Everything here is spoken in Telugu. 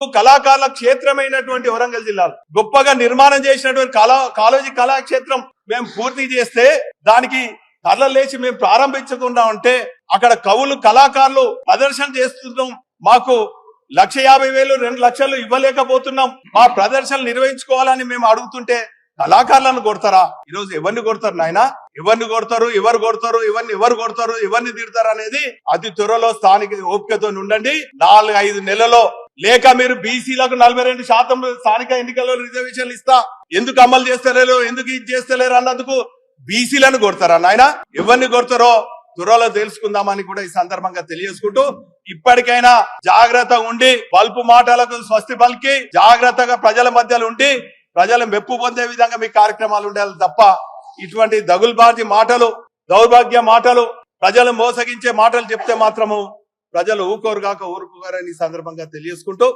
కళాకారుల క్షేత్రమైనటువంటి వరంగల్ జిల్లాలో గొప్పగా నిర్మాణం చేసినటువంటి కాళోజీ కళాక్షేత్రం మేము పూర్తి చేస్తే దానికి కళ్ళ లేచి మేము ప్రారంభించకుండా ఉంటే అక్కడ కవులు కళాకారులు ప్రదర్శన చేస్తున్నాం, మాకు 1,50,000 2 లక్షలు ఇవ్వలేకపోతున్నాం, మా ప్రదర్శనలు నిర్వహించుకోవాలని మేము అడుగుతుంటే కళాకారులను కొడతారా? ఈరోజు ఎవరిని కొడతారు నాయన? ఎవరిని కొడతారు, ఎవరు కొడతారు, ఎవరు కొడతారు, ఎవరిని తిడతారు అనేది అతి త్వరలో స్థానిక ఓపికతో ఉండండి. 4-5 నెలలో లేక మీరు బీసీలకు 42% స్థానిక ఎన్నికల్లో రిజర్వేషన్లు ఇస్తా ఎందుకు అమలు చేస్తలేరు, ఎందుకు ఇది చేస్తలేరు అన్నందుకు బీసీలను కొడతారా నాయన? ఎవరిని కొడతారో త్వరలో తెలుసుకుందామని కూడా ఈ సందర్భంగా తెలియజేసుకుంటూ ఇప్పటికైనా జాగ్రత్తగా ఉండి బల్పు మాటలకు స్వస్తి పలికి జాగ్రత్తగా ప్రజల మధ్యలో ఉండి ప్రజలు మెప్పు పొందే విధంగా మీ కార్యక్రమాలు ఉండాలి తప్ప ఇటువంటి దగుల్బాజీ మాటలు, దౌర్భాగ్య మాటలు, ప్రజలు మోసగించే మాటలు చెప్తే మాత్రము ప్రజలు ఊరుకోరుగాక ఊరుకోరని సందర్భంగా తెలియజేసుకుంటూ